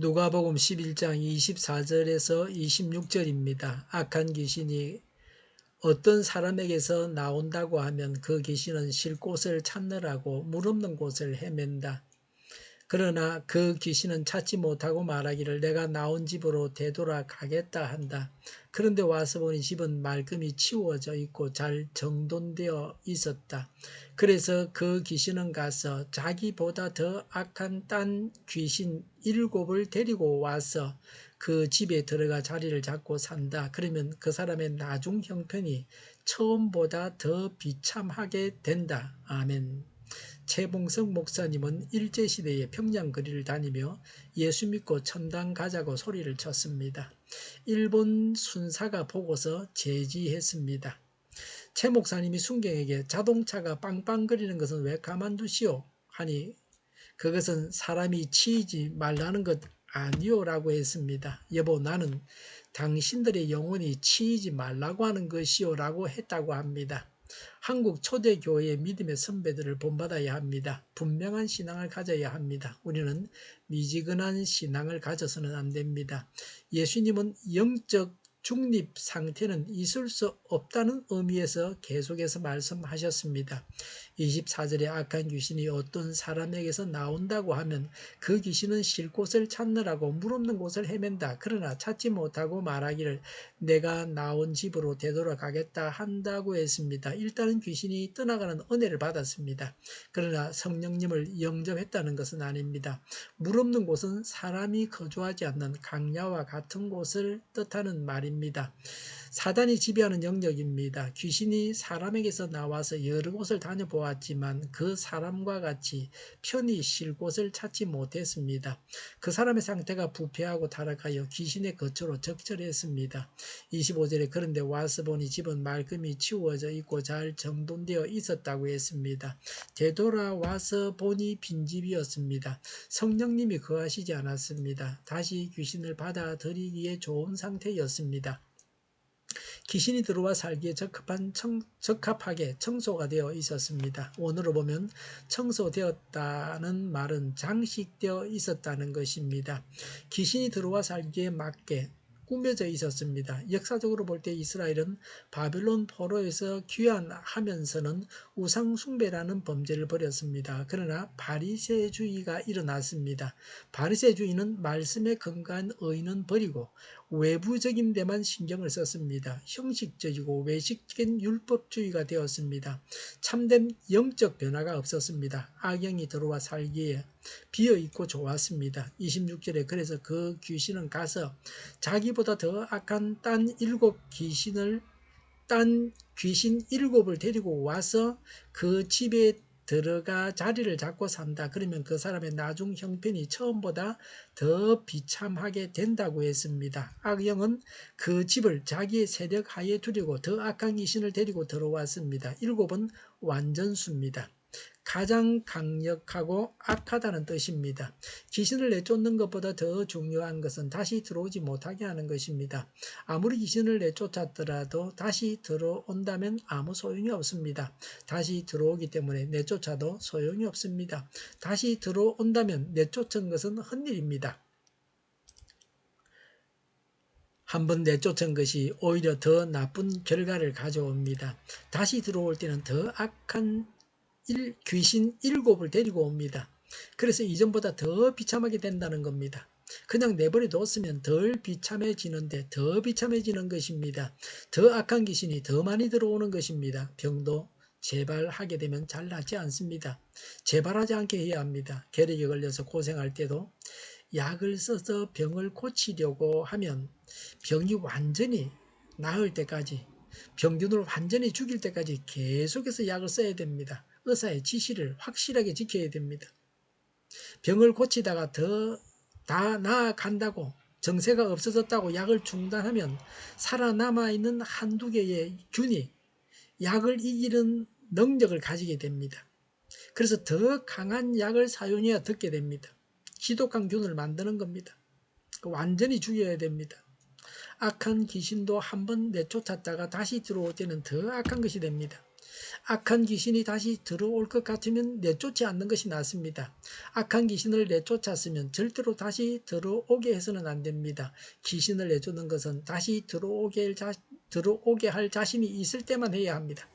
누가복음 11장 24절에서 26절입니다. 악한 귀신이 어떤 사람에게서 나온다고 하면 그 귀신은 쉴 곳을 찾느라고 물 없는 곳을 헤맨다. 그러나 그 귀신은 찾지 못하고 말하기를 내가 나온 집으로 되돌아가겠다 한다. 그런데 와서 보니 집은 말끔히 치워져 있고 잘 정돈되어 있었다. 그래서 그 귀신은 가서 자기보다 더 악한 딴 귀신 7을 데리고 와서 그 집에 들어가 자리를 잡고 산다. 그러면 그 사람의 나중 형편이 처음보다 더 비참하게 된다. 아멘. 최봉석 목사님은 일제시대에 평양거리를 다니며 예수 믿고 천당 가자고 소리를 쳤습니다. 일본 순사가 보고서 제지했습니다. 최 목사님이 순경에게 자동차가 빵빵거리는 것은 왜 가만두시오? 하니 그것은 사람이 치이지 말라는 것 아니오 라고 했습니다. 여보, 나는 당신들의 영혼이 치이지 말라고 하는 것이오 라고 했다고 합니다. 한국 초대교회의 믿음의 선배들을 본받아야 합니다. 분명한 신앙을 가져야 합니다. 우리는 미지근한 신앙을 가져서는 안 됩니다. 예수님은 영적 중립 상태는 있을 수 없다는 의미에서 계속해서 말씀하셨습니다. 24절에 악한 귀신이 어떤 사람에게서 나온다고 하면 그 귀신은 쉴 곳을 찾느라고 물 없는 곳을 헤맨다. 그러나 찾지 못하고 말하기를 내가 나온 집으로 되돌아가겠다 한다고 했습니다. 일단은 귀신이 떠나가는 은혜를 받았습니다. 그러나 성령님을 영접했다는 것은 아닙니다. 물 없는 곳은 사람이 거주하지 않는 강야와 같은 곳을 뜻하는 말입니다. 사단이 지배하는 영역입니다. 귀신이 사람에게서 나와서 여러 곳을 다녀보았지만 그 사람과 같이 편히 쉴 곳을 찾지 못했습니다. 그 사람의 상태가 부패하고 타락하여 귀신의 거처로 적절했습니다. 25절에 그런데 와서 보니 집은 말끔히 치워져 있고 잘 정돈되어 있었다고 했습니다. 되돌아와서 보니 빈집이었습니다. 성령님이 거하시지 않았습니다. 다시 귀신을 받아들이기에 좋은 상태였습니다. 귀신이 들어와 살기에 적합하게 청소가 되어 있었습니다. 원어로 보면 청소되었다는 말은 장식되어 있었다는 것입니다. 귀신이 들어와 살기에 맞게 꾸며져 있었습니다. 역사적으로 볼 때 이스라엘은 바빌론 포로에서 귀환하면서는 우상 숭배라는 범죄를 벌였습니다. 그러나 바리새주의가 일어났습니다. 바리새주의는 말씀에 근거한 의는 버리고 외부적인 데만 신경을 썼습니다. 형식적이고 외식적인 율법주의가 되었습니다. 참된 영적 변화가 없었습니다. 악영이 들어와 살기에 비어있고 좋았습니다. 26절에 그래서 그 귀신은 가서 자기보다 더 악한 딴 귀신 7을 데리고 와서 그 집에 들어가 자리를 잡고 산다. 그러면 그 사람의 나중 형편이 처음보다 더 비참하게 된다고 했습니다. 악영은 그 집을 자기의 세력 하에 두려고 더 악한 귀신을 데리고 들어왔습니다. 7은 완전수입니다. 가장 강력하고 악하다는 뜻입니다. 귀신을 내쫓는 것보다 더 중요한 것은 다시 들어오지 못하게 하는 것입니다. 아무리 귀신을 내쫓았더라도 다시 들어온다면 아무 소용이 없습니다. 다시 들어오기 때문에 내쫓아도 소용이 없습니다. 다시 들어온다면 내쫓은 것은 헛일입니다. 한번 내쫓은 것이 오히려 더 나쁜 결과를 가져옵니다. 다시 들어올 때는 더 악한 귀신 7을 데리고 옵니다. 그래서 이전보다 더 비참하게 된다는 겁니다. 그냥 내버려 뒀으면 덜 비참해지는데 더 비참해지는 것입니다. 더 악한 귀신이 더 많이 들어오는 것입니다. 병도 재발하게 되면 잘 낫지 않습니다. 재발하지 않게 해야 합니다. 결핵에 걸려서 고생할 때도 약을 써서 병을 고치려고 하면 병이 완전히 나을 때까지, 병균을 완전히 죽일 때까지 계속해서 약을 써야 됩니다. 의사의 지시를 확실하게 지켜야 됩니다. 병을 고치다가 다 나아간다고, 정세가 없어졌다고 약을 중단하면 살아남아있는 한두 개의 균이 약을 이기는 능력을 가지게 됩니다. 그래서 더 강한 약을 사용해야 듣게 됩니다. 지독한 균을 만드는 겁니다. 완전히 죽여야 됩니다. 악한 귀신도 한번 내쫓았다가 다시 들어올 때는 더 악한 것이 됩니다. 악한 귀신이 다시 들어올 것 같으면 내쫓지 않는 것이 낫습니다. 악한 귀신을 내쫓았으면 절대로 다시 들어오게 해서는 안 됩니다. 귀신을 내쫓는 것은 다시 들어오게 할 자신이 있을 때만 해야 합니다.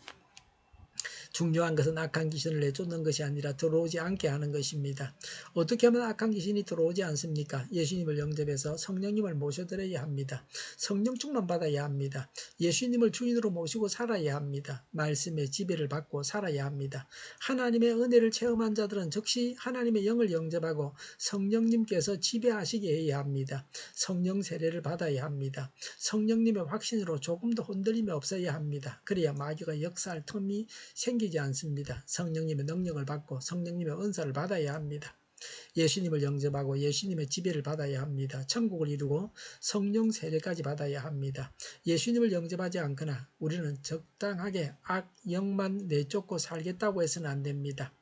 중요한 것은 악한 귀신을 내쫓는 것이 아니라 들어오지 않게 하는 것입니다. 어떻게 하면 악한 귀신이 들어오지 않습니까? 예수님을 영접해서 성령님을 모셔드려야 합니다. 성령 충만 받아야 합니다. 예수님을 주인으로 모시고 살아야 합니다. 말씀의 지배를 받고 살아야 합니다. 하나님의 은혜를 체험한 자들은 즉시 하나님의 영을 영접하고 성령님께서 지배하시게 해야 합니다. 성령 세례를 받아야 합니다. 성령님의 확신으로 조금 더 흔들림이 없어야 합니다. 그래야 마귀가 역사할 틈이 생기지 않습니다. 성령님의 능력을 받고 성령님의 은사를 받아야 합니다. 예수님을 영접하고 예수님의 지배를 받아야 합니다. 천국을 이루고 성령 세례까지 받아야 합니다. 예수님을 영접하지 않거나 우리는 적당하게 악영만 내쫓고 살겠다고 해서는 안 됩니다.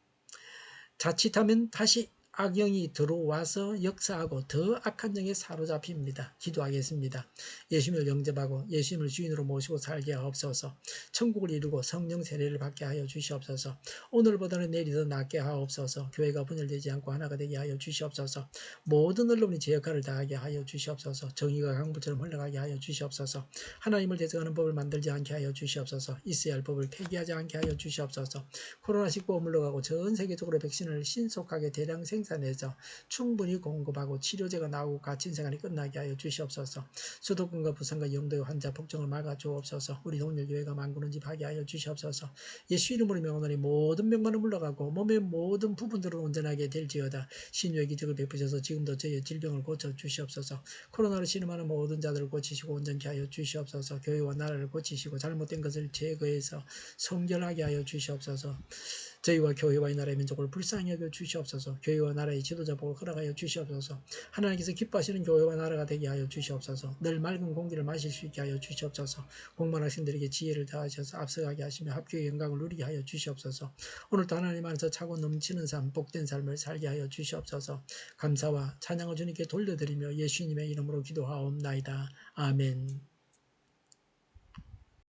자칫하면 다시 악영이 들어와서 역사하고 더 악한 영에 사로잡힙니다. 기도하겠습니다. 예수님을 영접하고 예수님을 주인으로 모시고 살게 하옵소서. 천국을 이루고 성령 세례를 받게 하여 주시옵소서. 오늘보다는 내일이 더 낫게 하옵소서. 교회가 분열되지 않고 하나가 되게 하여 주시옵소서. 모든 언론이 제 역할을 다하게 하여 주시옵소서. 정의가 강물처럼 흘러가게 하여 주시옵소서. 하나님을 대적하는 법을 만들지 않게 하여 주시옵소서. 있어야 할 법을 폐기하지 않게 하여 주시옵소서. 코로나19가 물러가고 전 세계적으로 백신을 신속하게 대량 생산해서 충분히 공급하고 치료제가 나오고 갇힌 생활이 끝나게 하여 주시옵소서. 수도권과 부산과 영도의 환자 폭증을 막아 주옵소서. 우리 동일교회가 만구는 집 하게 하여 주시옵소서. 예수 이름으로 명하노니 모든 병만은 물러가고 몸의 모든 부분들은 온전하게 될지어다. 신유의 기적을 베푸셔서 지금도 저희의 질병을 고쳐 주시옵소서. 코로나로 신음하는 모든 자들을 고치시고 온전케 하여 주시옵소서. 교회와 나라를 고치시고 잘못된 것을 제거해서 성결하게 하여 주시옵소서. 저희와 교회와 이 나라의 민족을 불쌍히 여겨 주시옵소서. 교회와 나라의 지도자 복을 허락하여 주시옵소서. 하나님께서 기뻐하시는 교회와 나라가 되게 하여 주시옵소서. 늘 맑은 공기를 마실 수 있게 하여 주시옵소서. 공부한 학생들에게 지혜를 다하셔서 앞서가게 하시며 합격의 영광을 누리게 하여 주시옵소서. 오늘도 하나님 안에서 차고 넘치는 삶, 복된 삶을 살게 하여 주시옵소서. 감사와 찬양을 주님께 돌려드리며 예수님의 이름으로 기도하옵나이다. 아멘.